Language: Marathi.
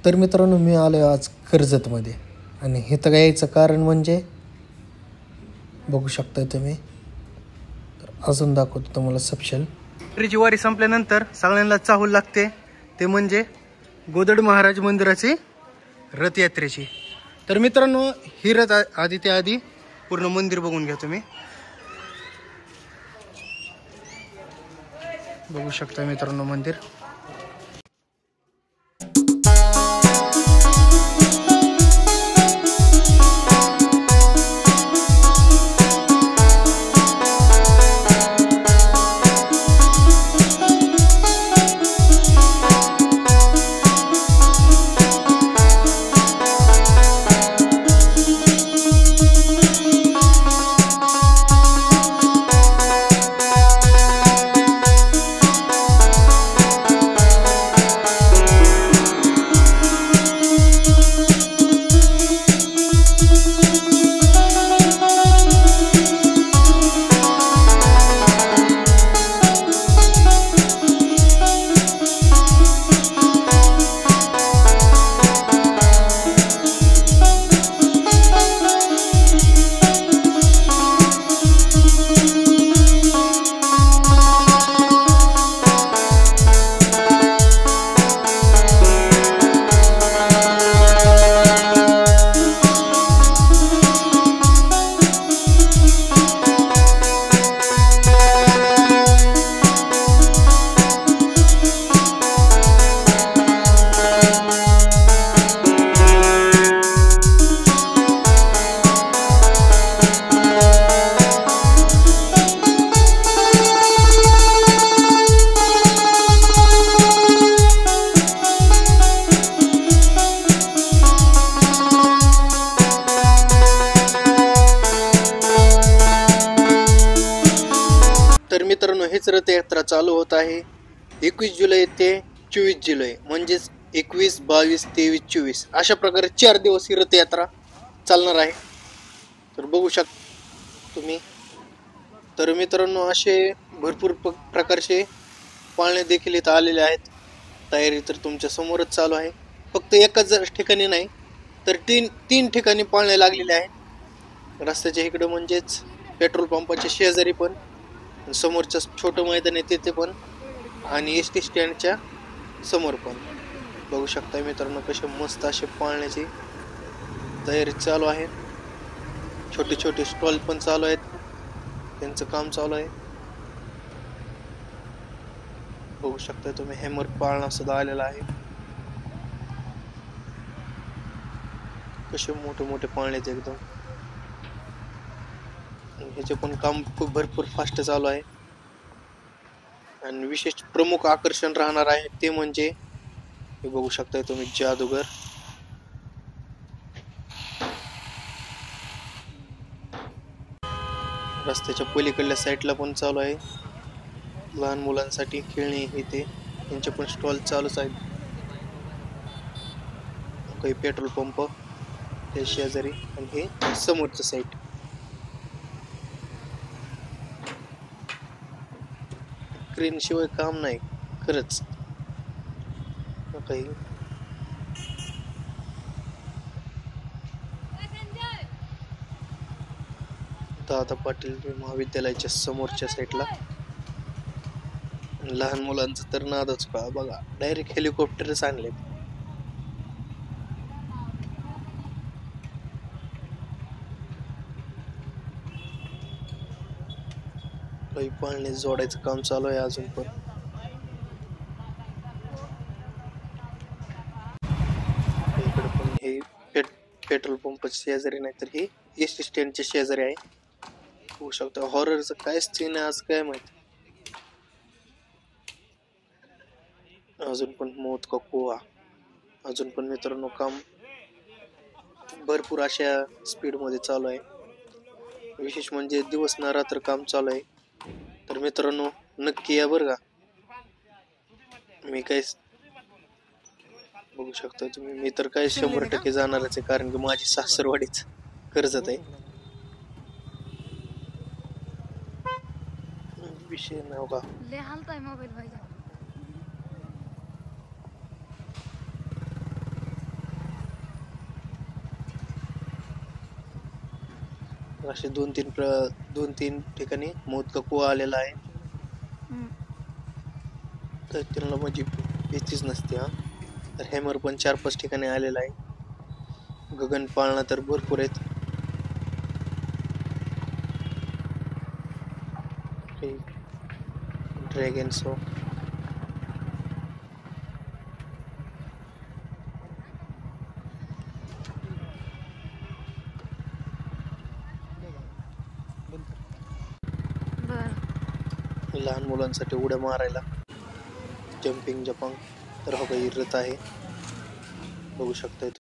तर मित्रांनो, मी आलो आहे आज कर्जतमध्ये आणि इथं यायचं कारण म्हणजे बघू शकता तुम्ही. तर अजून दाखवतो तुम्हाला सपशेल. त्रीची वारी संपल्यानंतर सगळ्यांना चाहूल लागते ते म्हणजे गोदड महाराज मंदिराची रथयात्रेची. तर मित्रांनो, ही रथ आधी पूर्ण मंदिर बघून घ्या तुम्ही. बघू शकता मित्रांनो मंदिर. तर मित्रांनो, हेच रथयात्रा चालू होत आहे 21 जुलै ते 24 जुलै, म्हणजेच 21, 22, 23, 24 अशा प्रकारे 4 दिवस ही रथयात्रा चालणार आहे. तर बघू शकता तुम्ही. तर मित्रांनो, असे भरपूर प्रकारचे पाळणे देखील इथं आलेले आहेत. तयारी तर तुमच्या समोरच चालू आहे. फक्त एकाच ठिकाणी नाही तर तीन ठिकाणी पाळणे लागलेले आहेत. रस्त्याच्या इकडं म्हणजेच पेट्रोल पंपाच्या शेजारी पण, समोरचं छोटं मैदान आहे तिथे पण, आणि एस टी स्टँडच्या समोर पण. बघू शकता मित्रांनो, कसे मस्त असे पाळण्याची तयारी चालू आहे. छोटे छोटे स्टॉल पण चालू आहेत, त्यांचं काम चालू आहे. बघू शकता तुम्ही, हॅमर पाळणा सुद्धा आलेला आहे. कसे मोठे मोठे पाळणे आहेत एकदम. ह्याचे पण काम खूप भरपूर फास्ट चालू आहे. आणि विशेष प्रमुख आकर्षण राहणार आहे ते म्हणजे हे बघू शकता तुम्ही, जादूगर. रस्त्याच्या पलीकडल्या साईडला पण चालू आहे. लहान मुलांसाठी खेळणी हे ते त्यांचे पण स्टॉल चालूच आहेत. काही पेट्रोल पंप त्या शेजारी, आणि हे समोरचं साईड. क्रेन शिवाय काम नाही खरंच. काही दादा पाटील महाविद्यालयाच्या समोरच्या साईडला. लहान मुलांचं तर नादच का बघा, डायरेक्ट हेलिकॉप्टरच आणले. काही पाळणे जोडायचं काम चालू आहे अजून पण. इकडे पण हे पेट्रोल पंप शेजारी नाही तर हे एस टी स्टँडच्या शेजारी आहे. होऊ शकतं हॉररचं काय सीन आहे आज काय माहिती. अजून पण मौत का कुआ. अजून पण मित्रांनो काम भरपूर अशा स्पीड मध्ये चालू आहे. विशेष म्हणजे दिवस न रात्र काम चालू आहे. तर मित्रांनो, नक्की या बरं का. मी काय बघू शकता तुम्ही, मी तर काय 100% जाणारच आहे, कारण की माझी सासरवाडीच कर्जत आहे. विषय नाही का. ले हालताय मोबाईल भाई. असे दोन तीन ठिकाणी मोदका कुवा आलेला आहे. तर त्यांना म्हणजे भीतीच नसते हा. तर हॅमर पण 4-5 ठिकाणी आलेला आहे. गगन पाळणा तर भरपूर आहेत. ड्रॅगन शो लहान मुलांसाठी उड्या मारायला जम्पिंग जपांग. तर हो काही रथ आहे बघू शकता.